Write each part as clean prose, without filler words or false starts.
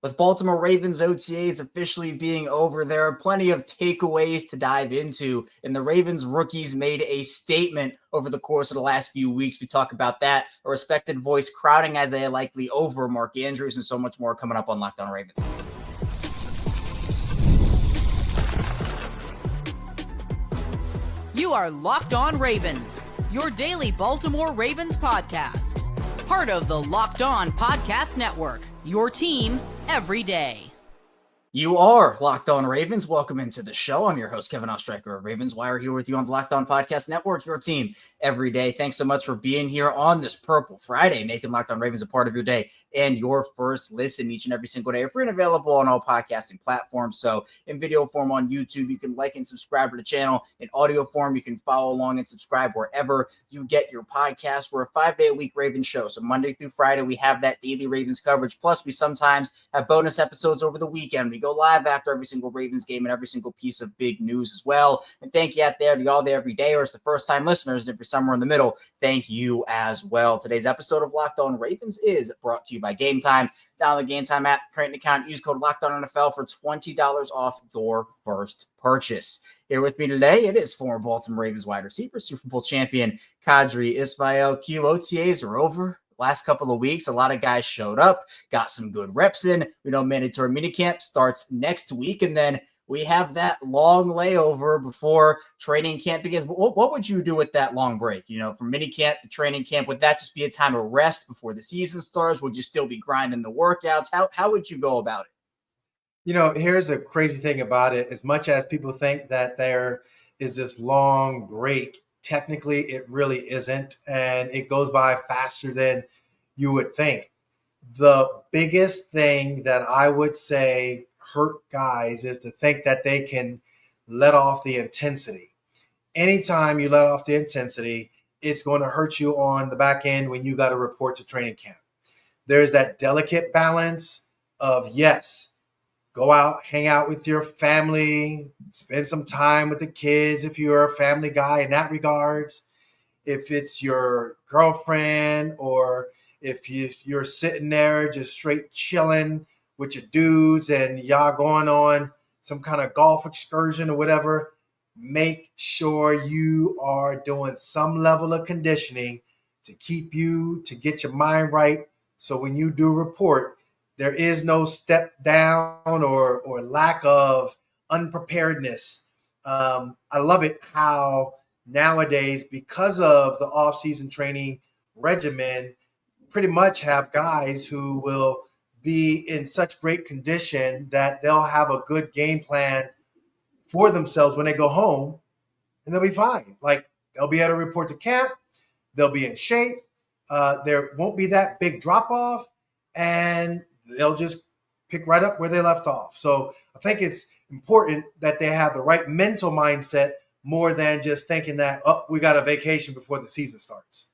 With Baltimore Ravens OTAs officially being over, there are plenty of takeaways to dive into, and the Ravens rookies made a statement over the course of the last few weeks. We talk about that, a respected voice crowding Isaiah Likely over Mark Andrews, and so much more coming up on Locked On Ravens. You are Locked On Ravens, your daily Baltimore Ravens podcast. Part of the Locked On Podcast Network, your team every day. You are Locked On Ravens. Welcome into the show. I'm your host, Kevin Oestreicher of Ravens Wire, here with you on the Locked On Podcast Network, your team every day. Thanks so much for being here on this Purple Friday, making Locked On Ravens a part of your day and your first listen each and every single day. We're free and available on all podcasting platforms. So in video form on YouTube, you can like and subscribe to the channel. In audio form, you can follow along and subscribe wherever you get your podcast. We're a 5-day-a-week Ravens show. So Monday through Friday, we have that daily Ravens coverage. Plus, we sometimes have bonus episodes over the weekend. We go live after every single Ravens game and every single piece of big news as well. And thank you out there to y'all there every day, or it's the first time listeners, and if you're somewhere in the middle, thank you as well. Today's episode of Locked On Ravens is brought to you by Gametime. Download the Gametime app, create an account, use code LOCKEDONNFL for $20 off your first purchase. Here with me today, it is former Baltimore Ravens wide receiver, Super Bowl champion Qadry Ismail. Q, OTAs are over. Last couple of weeks, a lot of guys showed up, got some good reps in. We know mandatory minicamp starts next week, and then we have that long layover before training camp begins. What would you do with that long break? You know, from minicamp to training camp, would that just be a time of rest before the season starts? Would you still be grinding the workouts? How would you go about it? You know, here's a crazy thing about it. As much as people think that there is this long break, technically, it really isn't, and it goes by faster than you would think. The biggest thing that I would say hurt guys is to think that they can let off the intensity. Anytime you let off the intensity, it's going to hurt you on the back end when you got to report to training camp. There's that delicate balance of, yes, go out, hang out with your family, spend some time with the kids if you're a family guy in that regards. If it's your girlfriend, or if you're sitting there just straight chilling with your dudes and y'all going on some kind of golf excursion or whatever, make sure you are doing some level of conditioning to get your mind right. So when you do report, there is no step down or lack of unpreparedness. I love it how nowadays, because of the off-season training regimen, pretty much have guys who will be in such great condition that they'll have a good game plan for themselves when they go home, and they'll be fine. Like, they'll be able to report to camp. They'll be in shape. There won't be that big drop-off, and they'll just pick right up where they left off. So I think it's important that they have the right mental mindset more than just thinking that, oh, we got a vacation before the season starts.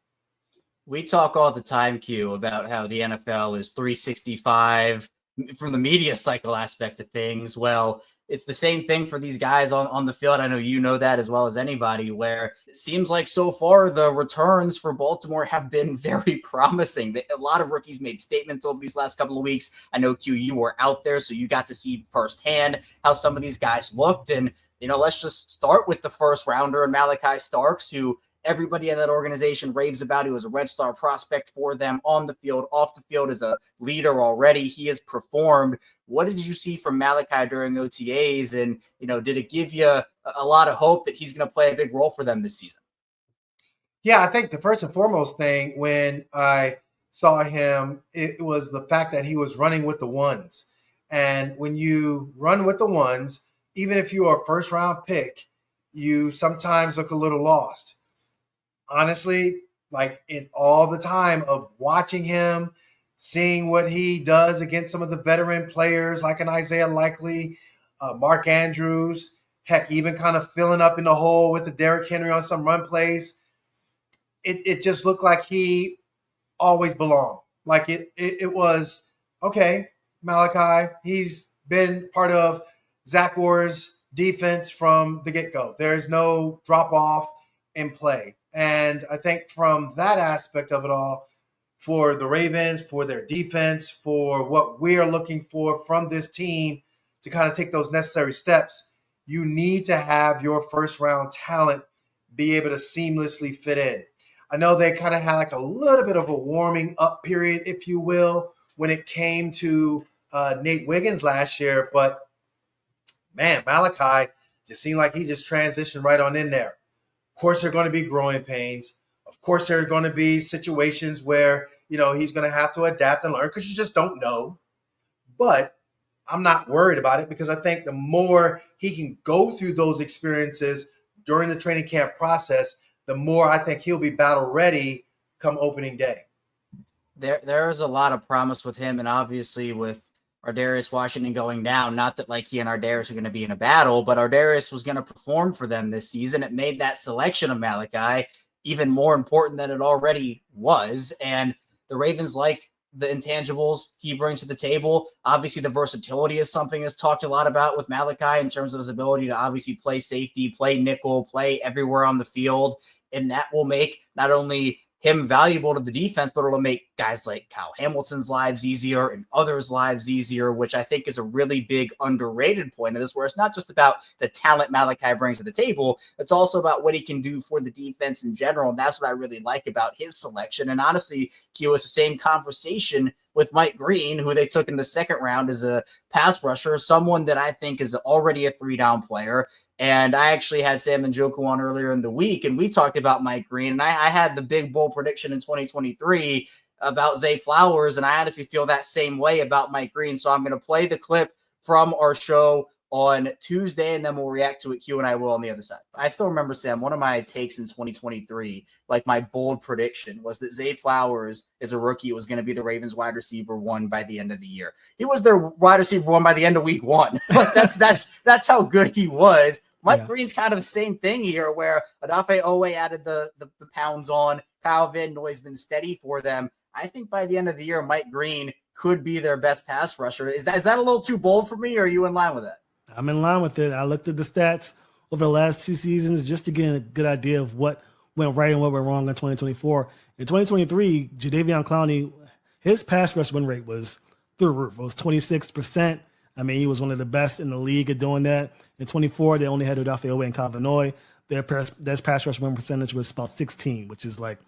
We talk all the time, Q, about how the NFL is 365 from the media cycle aspect of things. Well, it's the same thing for these guys on the field. I know you know that as well as anybody, where it seems like so far the returns for Baltimore have been very promising. A lot of rookies made statements over these last couple of weeks. I know, Q, you were out there, so you got to see firsthand how some of these guys looked. And, you know, let's just start with the first rounder and Malaki Starks, who everybody in that organization raves about. He was a Red Star prospect for them on the field, off the field as a leader already. He has performed. What did you see from Malaki during OTAs? And, you know, did it give you a lot of hope that he's going to play a big role for them this season? Yeah, I think the first and foremost thing when I saw him, it was the fact that he was running with the ones. And when you run with the ones, even if you are a first round pick, you sometimes look a little lost. Honestly, like in all the time of watching him, seeing what he does against some of the veteran players like an Isaiah Likely, Mark Andrews, heck, even kind of filling up in the hole with the Derrick Henry on some run plays. It just looked like he always belonged. Like it was, okay, Malaki, he's been part of Zach Orr's defense from the get-go. There's no drop-off in play. And I think from that aspect of it all, for the Ravens, for their defense, for what we are looking for from this team to kind of take those necessary steps, you need to have your first-round talent be able to seamlessly fit in. I know they kind of had like a little bit of a warming up period, if you will, when it came to Nate Wiggins last year, but man, Malaki just seemed like he just transitioned right on in there. Of course, there are going to be growing pains. Of course, there are going to be situations where, he's going to have to adapt and learn because you just don't know. But I'm not worried about it because I think the more he can go through those experiences during the training camp process, the more I think he'll be battle ready come opening day. There's a lot of promise with him, and obviously with Ardarius Washington going down, not that like he and Ardarius are going to be in a battle, but Ardarius was going to perform for them this season. It made that selection of Malaki even more important than it already was. And the Ravens like the intangibles he brings to the table. Obviously, the versatility is something that's talked a lot about with Malaki in terms of his ability to obviously play safety, play nickel, play everywhere on the field. And that will make not only him valuable to the defense, but it'll make guys like Kyle Hamilton's lives easier and others' lives easier, which I think is a really big underrated point of this, where it's not just about the talent Malaki brings to the table, it's also about what he can do for the defense in general. And that's what I really like about his selection. And honestly, Q, it's the same conversation with Mike Green, who they took in the second round as a pass rusher, someone that I think is already a 3-down player. And I actually had Sam and Njoku on earlier in the week, and we talked about Mike Green. And I had the big bold prediction in 2023 about Zay Flowers, and I honestly feel that same way about Mike Green. So I'm going to play the clip from our show on Tuesday, and then we'll react to it, Q, and I will on the other side. I still remember, Sam, one of my takes in 2023, like my bold prediction, was that Zay Flowers is a rookie, was going to be the Ravens wide receiver 1 by the end of the year. He was their wide receiver 1 by the end of week 1. Like that's how good he was. Mike Green's kind of the same thing here, where Odafe Owe added the pounds on. Kyle Van Noy's been steady for them. I think by the end of the year, Mike Green could be their best pass rusher. Is that a little too bold for me, or are you in line with that? I'm in line with it. I looked at the stats over the last 2 seasons just to get a good idea of what went right and what went wrong in 2024. In 2023, Jadeveon Clowney, his pass rush win rate was through the roof. It was 26%. I mean, he was one of the best in the league at doing that. In 24, they only had Odafe Owe and Kyle Van Noy. Their pass rush win percentage was about 16, which is like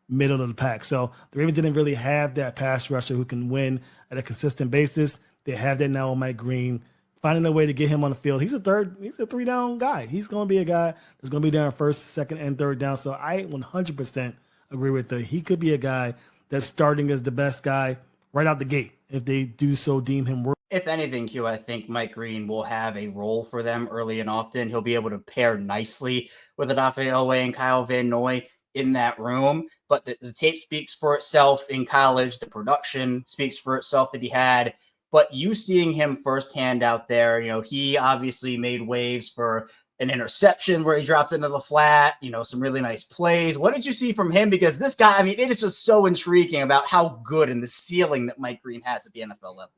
middle of the pack. So the Ravens didn't really have that pass rusher who can win at a consistent basis. They have that now on Mike Green. Finding a way to get him on the field. He's a 3-down guy. He's going to be a guy that's going to be there on first, second, and third down. So I 100% agree with that. He could be a guy that's starting as the best guy right out the gate if they do so deem him worthy. If anything, Q, I think Mike Green will have a role for them early and often. He'll be able to pair nicely with Odafe Owe and Kyle Van Noy in that room. But the tape speaks for itself in college. The production speaks for itself that he had. But you seeing him firsthand out there, he obviously made waves for an interception where he dropped into the flat, some really nice plays. What did you see from him? Because this guy, I mean, it is just so intriguing about how good and the ceiling that Mike Green has at the NFL level.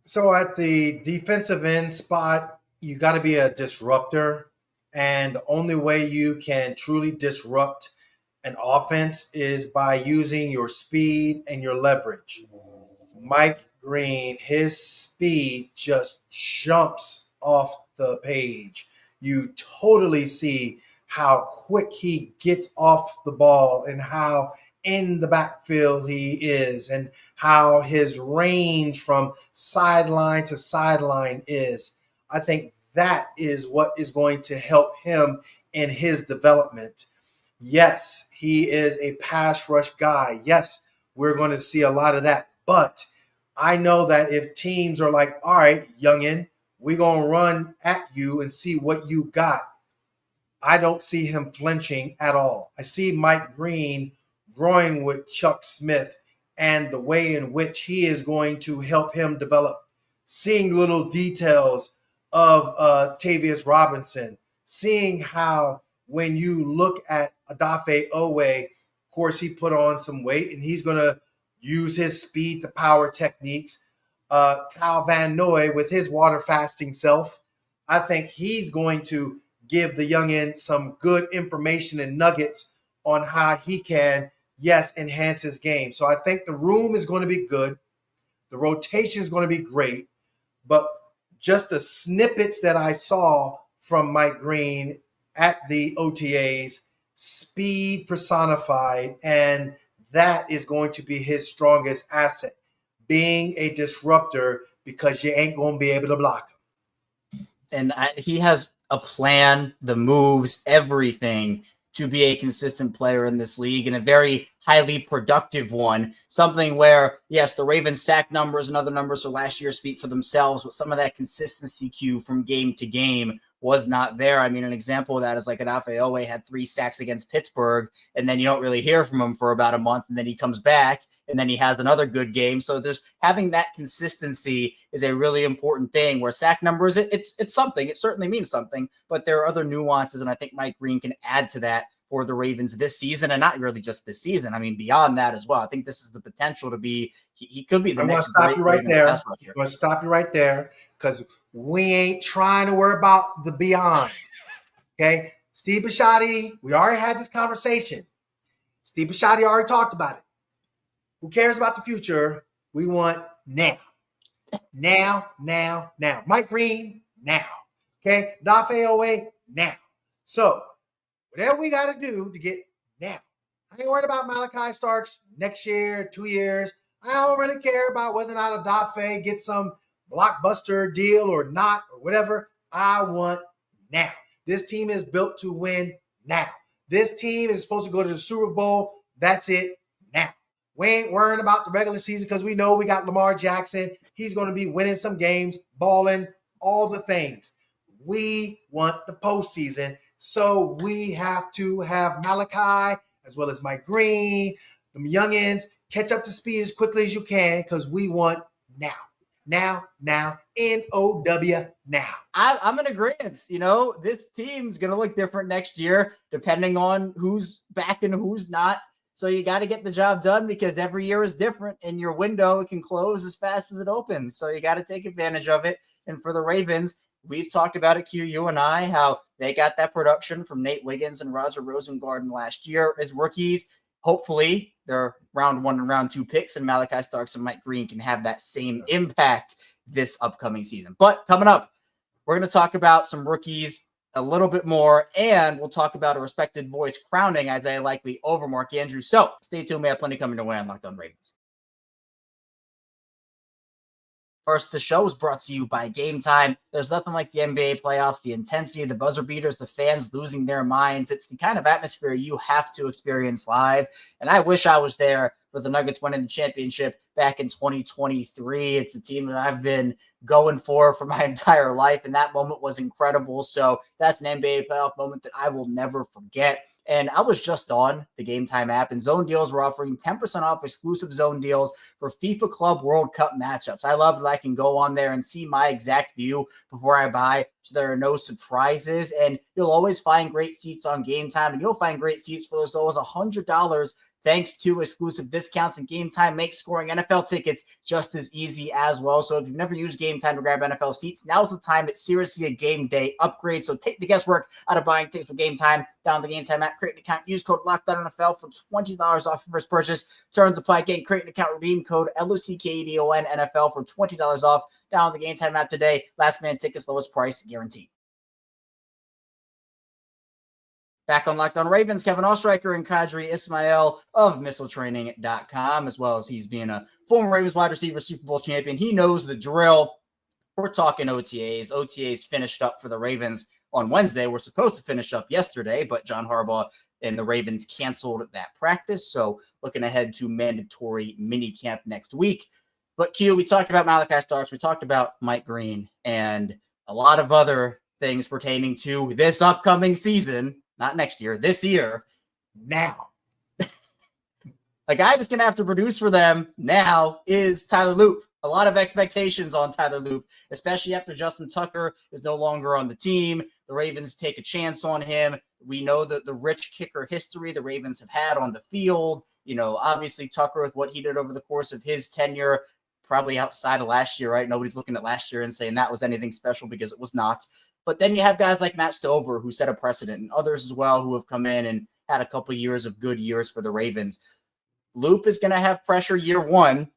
So at the defensive end spot, you got to be a disruptor. And the only way you can truly disrupt an offense is by using your speed and your leverage. Mike Green, his speed just jumps off the page. You totally see how quick he gets off the ball and how in the backfield he is and how his range from sideline to sideline is. I think that is what is going to help him in his development. Yes, he is a pass rush guy. Yes, we're going to see a lot of that. But I know that if teams are like, all right, youngin, we're going to run at you and see what you got, I don't see him flinching at all. I see Mike Green growing with Chuck Smith and the way in which he is going to help him develop, seeing little details of Tavius Robinson, seeing how when you look at Odafe Owe, of course, he put on some weight and he's going to use his speed to power techniques. Kyle Van Noy with his water fasting self, I think he's going to give the youngin some good information and nuggets on how he can yes, enhance his game. So I think the room is going to be good. The rotation is going to be great. But just the snippets that I saw from Mike Green at the OTAs, speed personified, and that is going to be his strongest asset, being a disruptor, because you ain't going to be able to block him. And he has a plan, the moves, everything to be a consistent player in this league, and a very highly productive one. Something where, yes, the Ravens sack numbers and other numbers for last year speak for themselves, but some of that consistency cue from game to game was not there. I mean, an example of that is like Owe had 3 sacks against Pittsburgh, and then you don't really hear from him for about a month, and then he comes back, and then he has another good game. So there's having that consistency is a really important thing, where sack numbers, it's something. It certainly means something, but there are other nuances, and I think Mike Green can add to that for the Ravens this season, and not really just this season. I mean, beyond that as well. I think this is the potential to be, he could be the next great Ravens pass rusher. I'm going to stop you right there, because we ain't trying to worry about the beyond. Okay? Steve Bisciotti, we already had this conversation. Steve Bisciotti already talked about it. Who cares about the future? We want now. Now. Mike Green, now. Okay? Dafe Owe, now. So, whatever we got to do to get now. I ain't worried about Malaki Starks next year, 2 years. I don't really care about whether or not Dafe gets some blockbuster deal or not, or whatever. I want now. This team is built to win now. This team is supposed to go to the Super Bowl. That's it now. We ain't worrying about the regular season, because we know we got Lamar Jackson. He's going to be winning some games, balling, all the things. We want the postseason, so we have to have Malaki as well as Mike Green, them youngins, catch up to speed as quickly as you can, because we want now. Now, N-O-W, now. I'm in agreement. You know, this team's going to look different next year, depending on who's back and who's not. So you got to get the job done, because every year is different, and your window can close as fast as it opens. So you got to take advantage of it. And for the Ravens, we've talked about it, Q, you and I, how they got that production from Nate Wiggins and Roger Rosengarten last year as rookies. Hopefully, their round 1 and round 2 picks, and Malaki Starks and Mike Green can have that same impact this upcoming season. But coming up, we're going to talk about some rookies a little bit more, and we'll talk about a respected voice crowning Isaiah Likely over Mark Andrews. So stay tuned. We have plenty coming your way on Locked On Ravens. First, the show is brought to you by Gametime. There's nothing like the NBA playoffs, the intensity, the buzzer beaters, the fans losing their minds. It's the kind of atmosphere you have to experience live. And I wish I was there for the Nuggets winning the championship back in 2023. It's a team that I've been going for my entire life, and that moment was incredible. So that's an NBA playoff moment that I will never forget. And I was just on the Gametime app, and Zone Deals were offering 10% off exclusive Zone Deals for FIFA Club World Cup matchups. I love that I can go on there and see my exact view before I buy, so there are no surprises. And you'll always find great seats on Gametime, and you'll find great seats for as low as $100 thanks to exclusive discounts, and Gametime makes scoring NFL tickets just as easy as well. So if you've never used Gametime to grab NFL seats, now's the time. It's seriously a game day upgrade. So take the guesswork out of buying tickets with Gametime. Download the Gametime app, create an account, use code LOCKEDONNFL for $20 off your first purchase. Terms apply. Again, create an account, redeem code LOCKEDON NFL for $20 off. Download the Gametime app today. Last minute tickets, lowest price guaranteed. Back on Locked On Ravens, Kevin Oestreicher and Qadry Ismail of MissileTraining.com, as well as he's being a former Ravens wide receiver Super Bowl champion. He knows the drill. We're talking OTAs. OTAs finished up for the Ravens on Wednesday. We're supposed to finish up yesterday, but John Harbaugh and the Ravens canceled that practice. So looking ahead to mandatory minicamp next week. But Q, we talked about Malaki Starks. We talked about Mike Green and a lot of other things pertaining to this upcoming season. Not next year, this year, now. A guy that's going to have to produce for them now is Tyler Loop. A lot of expectations on Tyler Loop, especially after Justin Tucker is no longer on the team. The Ravens take a chance on him. We know that the rich kicker history the Ravens have had on the field. You know, obviously Tucker with what he did over the course of his tenure, probably outside of last year, right? Nobody's looking at last year and saying that was anything special, because it was not. But then you have guys like Matt Stover, who set a precedent, and others as well who have come in and had a couple years of good years for the Ravens. Loop is going to have pressure year one.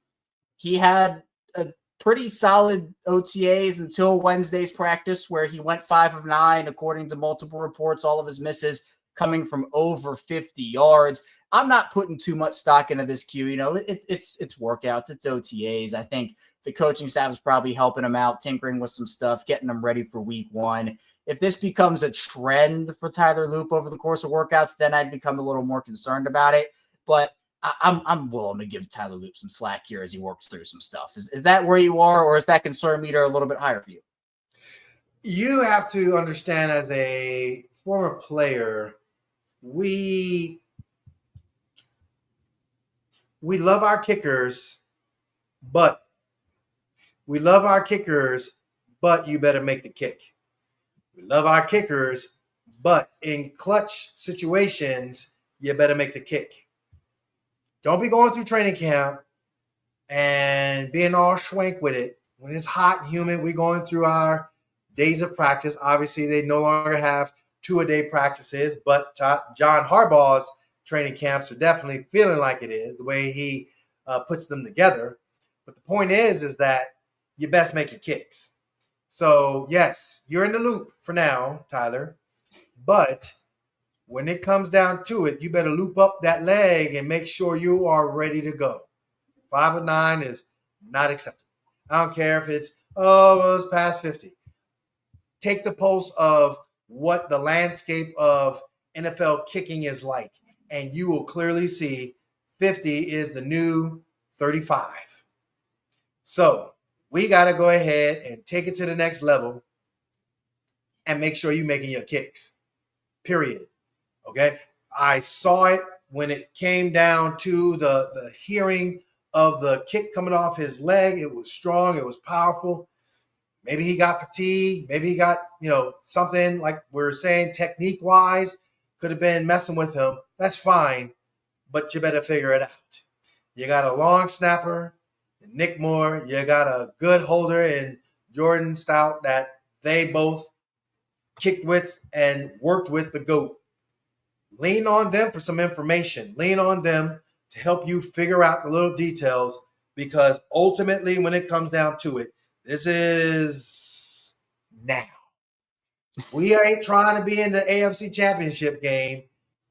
He had a pretty solid OTAs until Wednesday's practice where he went 5 of 9, according to multiple reports, all of his misses coming from over 50 yards. I'm not putting too much stock into this Q. It's workouts, it's OTAs. I think the coaching staff is probably helping him out, tinkering with some stuff, getting him ready for week one. If this becomes a trend for Tyler Loop over the course of workouts, then I'd become a little more concerned about it. But I'm willing to give Tyler Loop some slack here as he works through some stuff. Is that where you are, or is that concern meter a little bit higher for you? You have to understand, as a former player, we love our kickers, but you better make the kick. We love our kickers, but in clutch situations, you better make the kick. Don't be going through training camp and being all schwank with it. When it's hot and humid, we're going through our days of practice. Obviously, they no longer have 2-a-day practices, but John Harbaugh's training camps are definitely feeling like it is, the way he puts them together. But the point is that you best make your kicks. So, yes, you're in the loop for now, Tyler. But when it comes down to it, you better loop up that leg and make sure you are ready to go. 5 of 9 is not acceptable. I don't care if it's past 50. Take the pulse of what the landscape of NFL kicking is like, and you will clearly see 50 is the new 35. So we got to go ahead and take it to the next level and make sure you're making your kicks, period. Okay? I saw it when it came down to the hearing of the kick coming off his leg. It was strong. It was powerful. Maybe he got fatigued. Maybe he got, something like we're saying technique-wise could have been messing with him. That's fine, but you better figure it out. You got a long snapper, Nick Moore. You got a good holder in Jordan Stout that they both kicked with and worked with the GOAT. Lean on them for some information. Lean on them to help you figure out the little details, because ultimately when it comes down to it, this is now. We ain't trying to be in the AFC Championship game,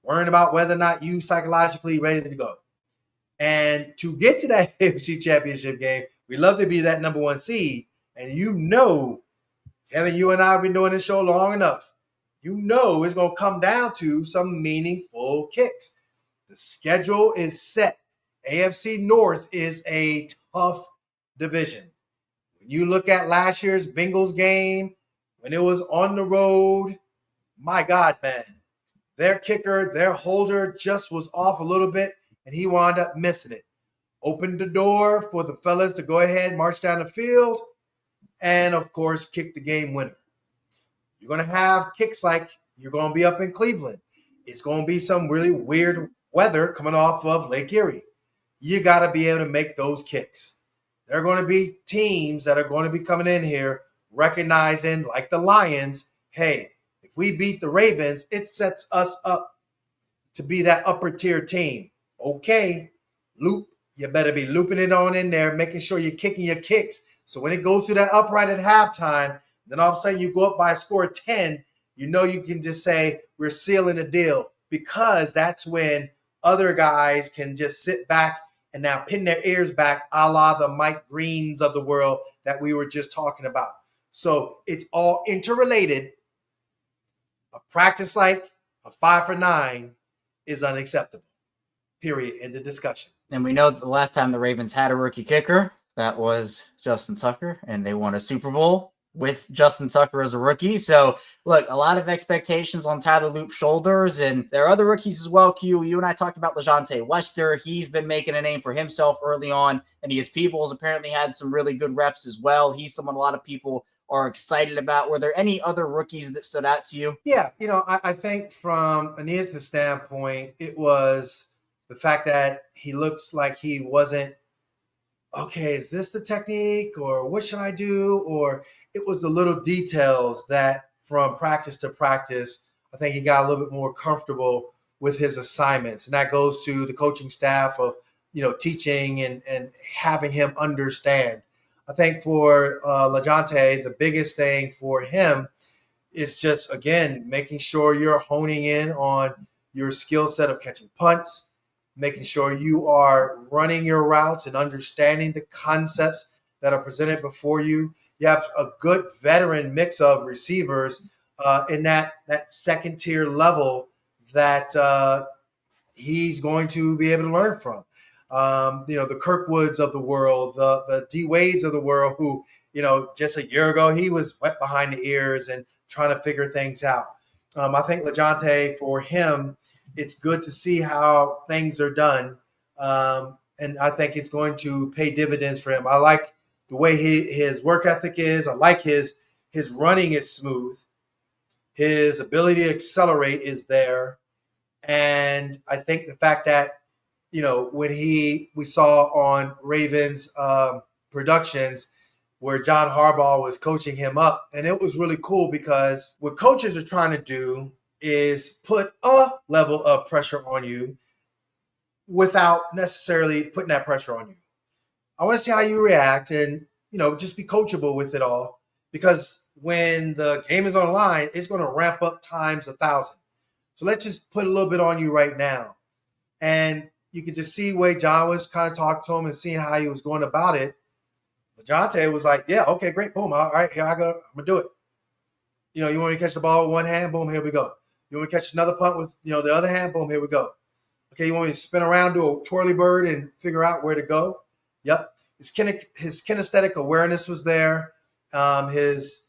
worrying about whether or not you psychologically ready to go. And to get to that AFC Championship game, we love to be that number 1 seed. And Kevin, you and I have been doing this show long enough. It's going to come down to some meaningful kicks. The schedule is set. AFC North is a tough division. When you look at last year's Bengals game, when it was on the road, my God, man, their kicker, their holder just was off a little bit, and he wound up missing it. Opened the door for the fellas to go ahead, march down the field, and, of course, kick the game winner. You're going to have kicks like you're going to be up in Cleveland. It's going to be some really weird weather coming off of Lake Erie. You got to be able to make those kicks. There are going to be teams that are going to be coming in here recognizing, like the Lions, hey, if we beat the Ravens, it sets us up to be that upper tier team. Okay, Loop, you better be looping it on in there, making sure you're kicking your kicks. So when it goes to that upright at halftime, then all of a sudden you go up by a score of 10, you can just say, we're sealing the deal, because that's when other guys can just sit back and now pin their ears back, a la the Mike Greens of the world that we were just talking about. So it's all interrelated. A practice like a 5 for 9 is unacceptable. Period. End of discussion. And we know that the last time the Ravens had a rookie kicker, that was Justin Tucker, and they won a Super Bowl with Justin Tucker as a rookie. So, look, a lot of expectations on Tyler Loop's shoulders, and there are other rookies as well. Q, you and I talked about Leonte Wester. He's been making a name for himself early on, and his Peoples apparently had some really good reps as well. He's someone a lot of people are excited about. Were there any other rookies that stood out to you? Yeah, I think from Aeneas' standpoint, it was the fact that he looks like he wasn't, okay, is this the technique, or what should I do? Or it was the little details that from practice to practice, I think he got a little bit more comfortable with his assignments. And that goes to the coaching staff of teaching and having him understand. I think for Leonte, the biggest thing for him is just, again, making sure you're honing in on your skill set of catching punts, making sure you are running your routes and understanding the concepts that are presented before you. You have a good veteran mix of receivers in that second tier level that he's going to be able to learn from. The Kirkwoods of the world, the D Wades of the world, who, just a year ago, he was wet behind the ears and trying to figure things out. I think Leonte, for him, it's good to see how things are done. And I think it's going to pay dividends for him. I like the way his work ethic is. I like his running is smooth. His ability to accelerate is there. And I think the fact that, when we saw on Ravens productions where John Harbaugh was coaching him up, and it was really cool because what coaches are trying to do is put a level of pressure on you without necessarily putting that pressure on you. I want to see how you react and, just be coachable with it all, because when the game is on the line, it's going to ramp up times 1,000. So let's just put a little bit on you right now. And you could just see the way John was kind of talking to him and seeing how he was going about it. Leonte was like, yeah, okay, great, boom. All right, here I go. I'm going to do it. You want me to catch the ball with one hand? Boom, here we go. You want me to catch another punt with, the other hand? Boom, here we go. Okay, you want me to spin around, do a twirly bird, and figure out where to go? Yep. His kinesthetic awareness was there. His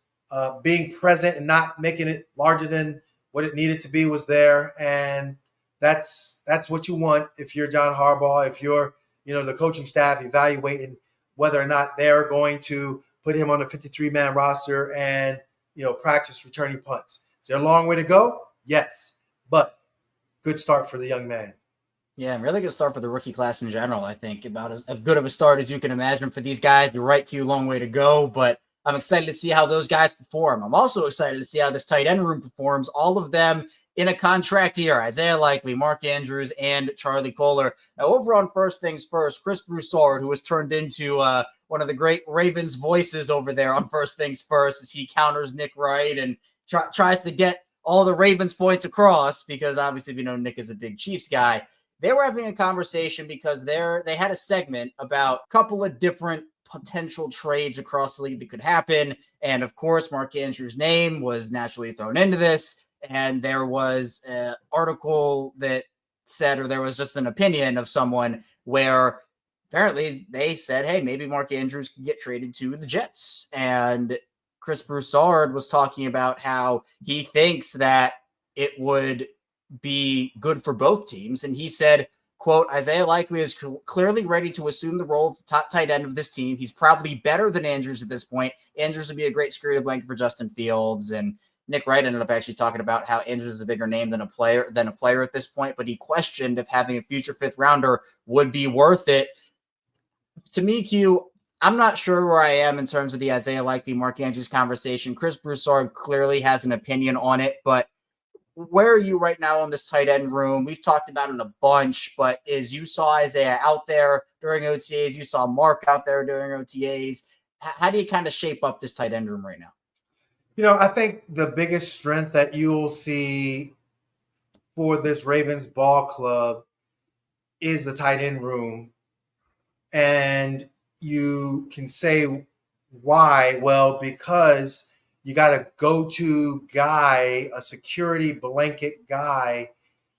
being present and not making it larger than what it needed to be was there. And that's what you want if you're John Harbaugh, if you're, the coaching staff evaluating whether or not they're going to put him on a 53-man roster and, practice returning punts. Is there a long way to go? Yes. But good start for the young man. Yeah, really good start for the rookie class in general. I think about as good of a start as you can imagine for these guys. You're right, Q, long way to go, but I'm excited to see how those guys perform. I'm also excited to see how this tight end room performs, all of them in a contract year. Isaiah Likely, Mark Andrews, and Charlie Kohler. Now, over on First Things First, Chris Broussard, who has turned into one of the great Ravens voices over there on First Things First, as he counters Nick Wright and tries to get all the Ravens points across, because obviously we know Nick is a big Chiefs guy. They were having a conversation because they had a segment about a couple of different potential trades across the league that could happen. And of course, Mark Andrews' name was naturally thrown into this. And there was an article that said, or there was just an opinion of someone where apparently they said, hey, maybe Mark Andrews could get traded to the Jets. And Chris Broussard was talking about how he thinks that it would be good for both teams. And he said, quote, Isaiah Likely is clearly ready to assume the role of the top tight end of this team. He's probably better than Andrews at this point. Andrews would be a great security blanket for Justin Fields. And Nick Wright ended up actually talking about how Andrews is a bigger name than a player at this point, but he questioned if having a future fifth rounder would be worth it. To me, Q, I'm not sure where I am in terms of the Isaiah Likely, Mark Andrews conversation. Chris Broussard clearly has an opinion on it, but where are you right now on this tight end room? We've talked about it a bunch, but as you saw Isaiah out there during OTAs, you saw Mark out there during OTAs. How do you kind of shape up this tight end room right now? I think the biggest strength that you'll see for this Ravens ball club is the tight end room. And you can say why? Well, because you got a go-to guy, a security blanket guy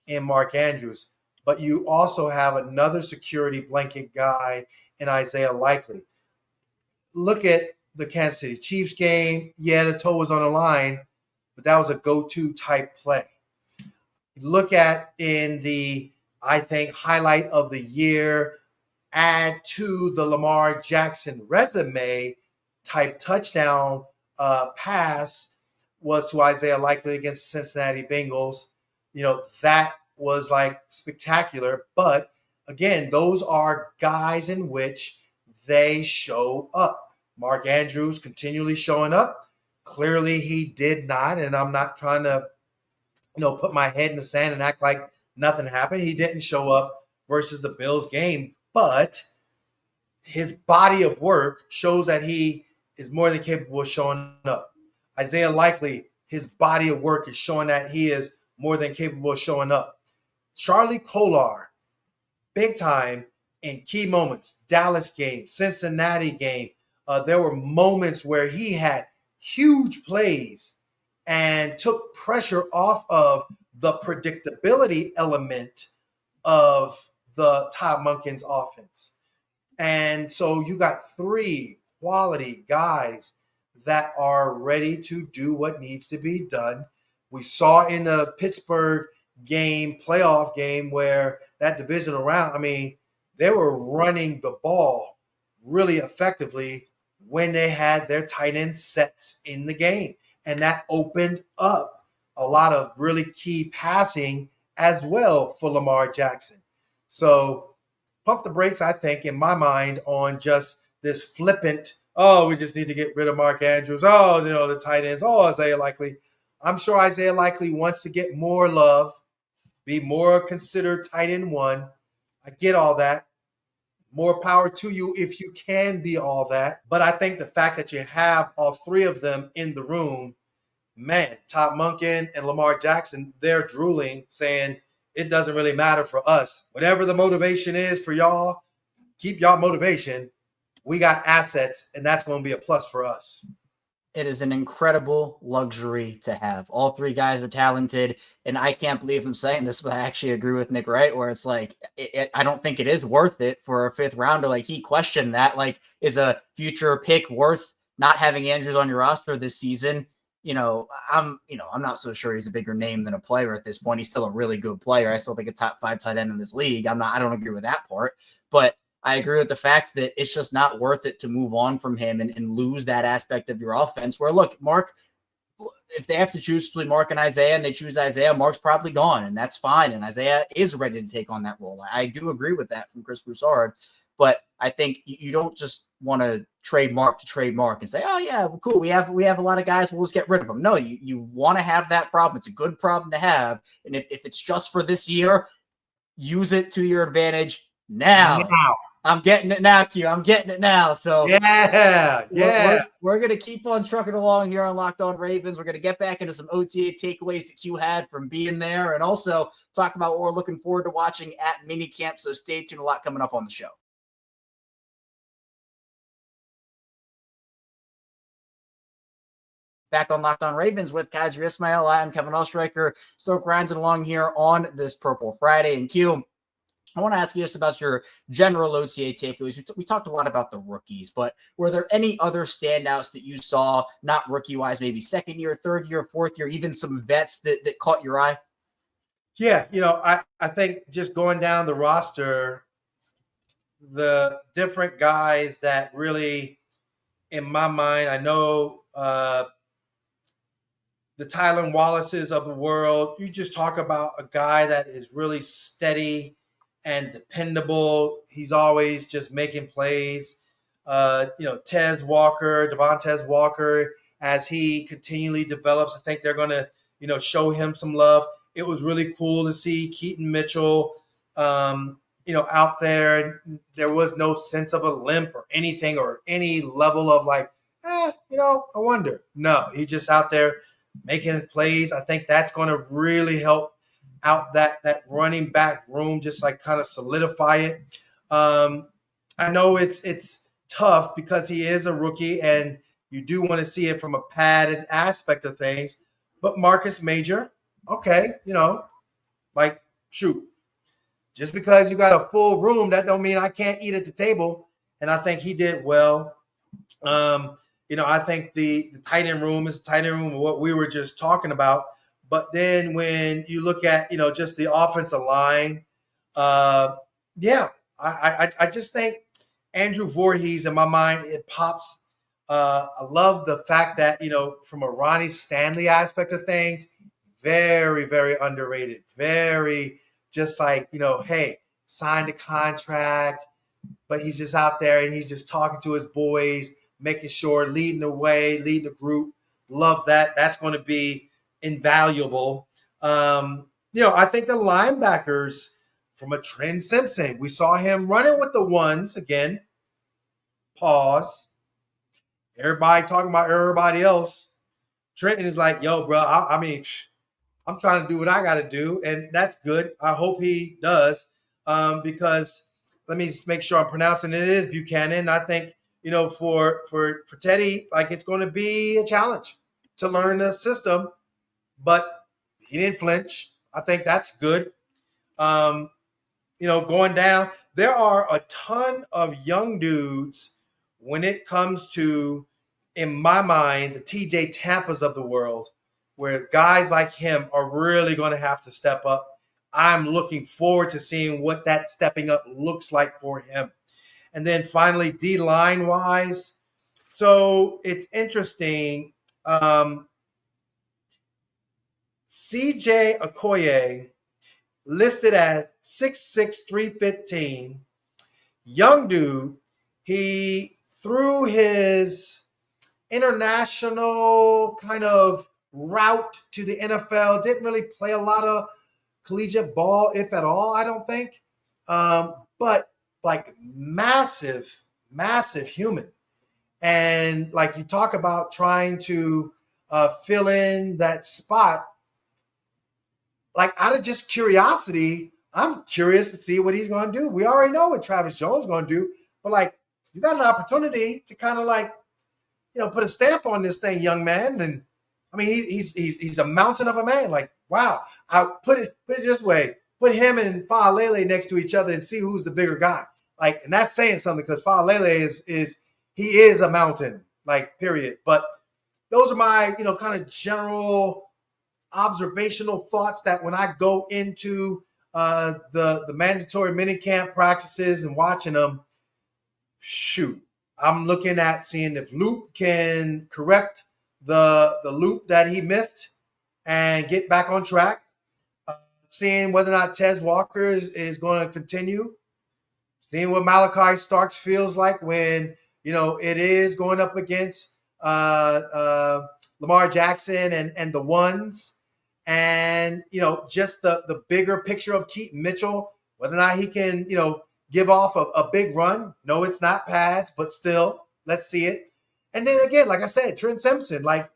in Mark Andrews. But you also have another security blanket guy in Isaiah Likely. Look at the Kansas City Chiefs game. Yeah, the toe was on the line, but that was a go-to type play. Look at in the, I think, highlight of the year, add to the Lamar Jackson resume type touchdown pass was to Isaiah Likely against the Cincinnati Bengals. That was like spectacular. But again, those are guys in which they show up. Mark Andrews continually showing up. Clearly he did not. And I'm not trying to, put my head in the sand and act like nothing happened. He didn't show up versus the Bills game, but his body of work shows that he is more than capable of showing up. Isaiah Likely, his body of work is showing that he is more than capable of showing up. Charlie Kolar, big time in key moments, Dallas game, Cincinnati game. There were moments where he had huge plays and took pressure off of the predictability element of the Todd Monken's offense. And so you got 3 quality guys that are ready to do what needs to be done. We saw in the Pittsburgh game, playoff game, where that divisional round, they were running the ball really effectively when they had their tight end sets in the game. And that opened up a lot of really key passing as well for Lamar Jackson. So pump the brakes, I think, in my mind, on just this flippant, we just need to get rid of Mark Andrews. The tight ends. Isaiah Likely. I'm sure Isaiah Likely wants to get more love, be more considered tight end 1. I get all that. More power to you if you can be all that. But I think the fact that you have all 3 of them in the room, man, Todd Monken and Lamar Jackson, they're drooling, saying it doesn't really matter for us. Whatever the motivation is for y'all, keep y'all motivation. We got assets, and that's going to be a plus for us. It is an incredible luxury to have. All 3 guys are talented, and I can't believe I'm saying this, but I actually agree with Nick Wright, where it's like, I don't think it is worth it for a 5th rounder. Like, he questioned that, like, is a future pick worth not having Andrews on your roster this season? I'm not so sure he's a bigger name than a player at this point. He's still a really good player. I still think a top 5 tight end in this league. I don't agree with that part, but I agree with the fact that it's just not worth it to move on from him and lose that aspect of your offense where, look, Mark, if they have to choose between Mark and Isaiah and they choose Isaiah, Mark's probably gone, and that's fine. And Isaiah is ready to take on that role. I do agree with that from Chris Broussard, but I think you don't just want to trade Mark and say, oh yeah, well, cool. We have a lot of guys. We'll just get rid of them. No, you want to have that problem. It's a good problem to have. And if it's just for this year, use it to your advantage now. I'm getting it now, Q. I'm getting it now. So we're going to keep on trucking along here on Locked On Ravens. We're going to get back into some OTA takeaways that Q had from being there and also talk about what we're looking forward to watching at minicamp. So stay tuned. A lot coming up on the show. Back on Locked On Ravens with Qadry Ismail. I'm Kevin Oestreicher. Still grinding along here on this Purple Friday. And Q, I want to ask you just about your general OTA takeaways. We talked a lot about the rookies, but were there any other standouts that you saw, not rookie-wise, maybe 2nd year, 3rd year, 4th year, even some vets that caught your eye? Yeah, I think just going down the roster, the different guys that really, in my mind, I know the Tylan Wallaces of the world, you just talk about a guy that is really steady and dependable. He's always just making plays. Devontae Walker, as he continually develops, I think they're going to, show him some love. It was really cool to see Keaton Mitchell, out there. There was no sense of a limp or anything or any level of like, I wonder. No, he's just out there making plays. I think that's going to really help out that running back room, just like kind of solidify it. I know it's tough because he is a rookie and you do want to see it from a padded aspect of things. But Marcus Major, okay, shoot. Just because you got a full room, that don't mean I can't eat at the table. And I think he did well. I think the tight end room is the tight end room of what we were just talking about. But then when you look at, just the offensive line, I just think Andrew Voorhees, in my mind, it pops. I love the fact that, from a Ronnie Stanley aspect of things, very, very underrated. Very just like, hey, signed a contract, but he's just out there and he's just talking to his boys, making sure, leading the way, leading the group. Love that. That's going to be invaluable. I think the linebackers from a Trent Simpson. We saw him running with the ones again. Pause. Everybody talking about everybody else. Trenton is like, yo, bro, I mean, I'm trying to do what I got to do, and that's good. I hope he does, because let me make sure I'm pronouncing it. It is Buchanan. I think, for Teddy, like, it's going to be a challenge to learn the system, but he didn't flinch. I think that's good. Going down, there are a ton of young dudes when it comes to, in my mind, the TJ Tampas of the world, where guys like him are really going to have to step up. I'm looking forward to seeing what that stepping up looks like for him. And then finally, D-line wise, so it's interesting. CJ Okoye listed at 6'6", 315. Young dude. He, through his international kind of route to the NFL, didn't really play a lot of collegiate ball, if at all, I don't think. But like massive human. And like you talk about trying to fill in that spot, like out of just curiosity, I'm curious to see what he's going to do. We already know what Travis Jones is going to do, but like you got an opportunity to kind of like, put a stamp on this thing, young man. And I mean, he's a mountain of a man. Like, wow. I put it this way: put him and Faalele next to each other and see who's the bigger guy. Like, and that's saying something, because Faalele is a mountain. Like, period. But those are my kind of general observational thoughts that when I go into the mandatory minicamp practices and watching them, shoot, I'm looking at seeing if Loop can correct the loop that he missed and get back on track. Seeing whether or not Tez Walker is going to continue. Seeing what Malaki Starks feels like when, it is going up against Lamar Jackson and the ones. And, just the bigger picture of Keaton Mitchell, whether or not he can, give off a big run. No, it's not pads, but still, let's see it. And then again, like I said, Trent Simpson, like,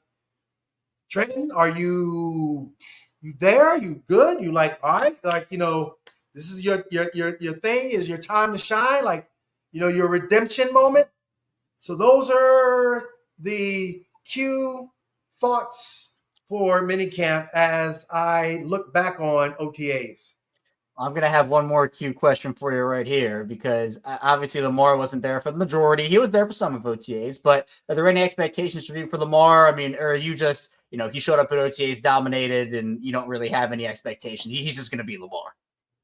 Trenton, are you there? You good? You like, all right, like, this is your thing, is your time to shine, like, your redemption moment. So those are the Q thoughts for minicamp as I look back on OTAs. I'm going to have one more Q question for you right here, because obviously Lamar wasn't there for the majority. He was there for some of OTAs, but are there any expectations for you for Lamar? I mean, or are you just, he showed up at OTAs, dominated, and you don't really have any expectations? He's just going to be Lamar.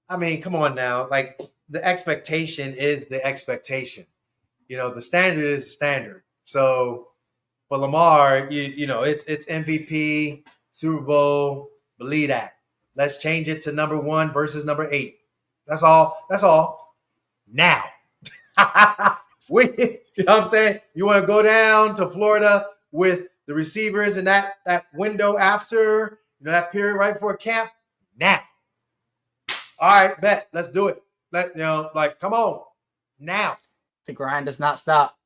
I mean, come on now. Like, the expectation is the expectation. The standard is the standard. So for Lamar, it's MVP, Super Bowl, believe that. Let's change it to number 1 versus number 8. That's all. Now. You know what I'm saying? You want to go down to Florida with the receivers and that window after, that period right before camp? Now. All right, bet. Let's do it. Come on. Now. The grind does not stop.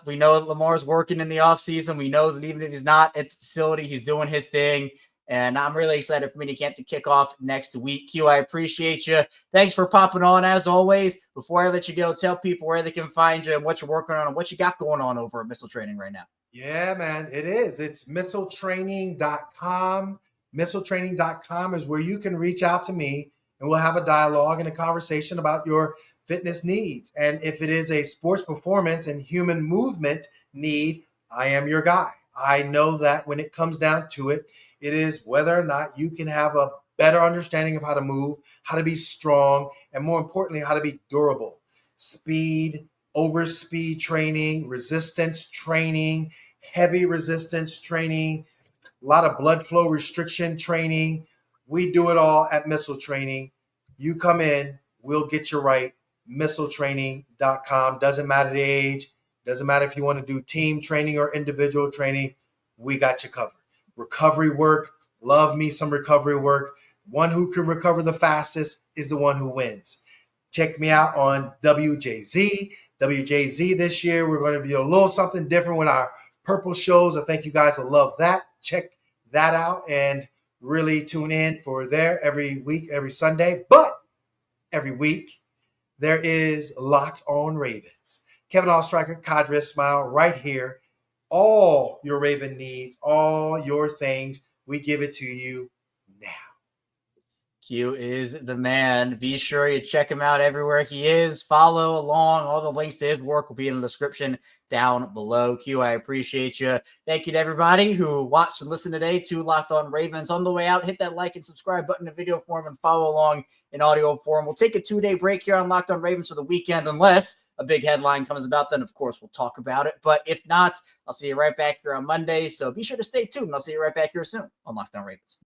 We know that Lamar's working in the offseason. We know that even if he's not at the facility, he's doing his thing. And I'm really excited for minicamp to kick off next week. Q, I appreciate you. Thanks for popping on, as always. Before I let you go, tell people where they can find you and what you're working on and what you got going on over at Missile Training right now. Yeah, man, it is. It's missiletraining.com. Missiletraining.com is where you can reach out to me, and we'll have a dialogue and a conversation about your fitness needs. And if it is a sports performance and human movement need, I am your guy. I know that when it comes down to it, it is whether or not you can have a better understanding of how to move, how to be strong, and more importantly, how to be durable. Speed, overspeed training, resistance training, heavy resistance training, a lot of blood flow restriction training. We do it all at Missile Training. You come in, we'll get you right. Missiletraining.com. Doesn't matter the age. Doesn't matter if you want to do team training or individual training. We got you covered. Recovery work. Love me some recovery work. One who can recover the fastest is the one who wins. Check me out on WJZ. WJZ this year, we're going to be a little something different with our purple shows. I think you guys will love that. Check that out and really tune in for there every week, every Sunday. But every week, there is Locked On Ravens. Kevin Oestreicher, Qadry Ismail, right here. All your Raven needs, all your things, we give it to you now. Q is the man. Be sure you check him out everywhere he is. Follow along. All the links to his work will be in the description down below. Q, I appreciate you. Thank you to everybody who watched and listened today to Locked On Ravens. On the way out, hit that like and subscribe button in video form and follow along in audio form. We'll take a 2-day break here on Locked On Ravens for the weekend, unless a big headline comes about. Then, of course, we'll talk about it. But if not, I'll see you right back here on Monday. So be sure to stay tuned. I'll see you right back here soon on Locked On Ravens.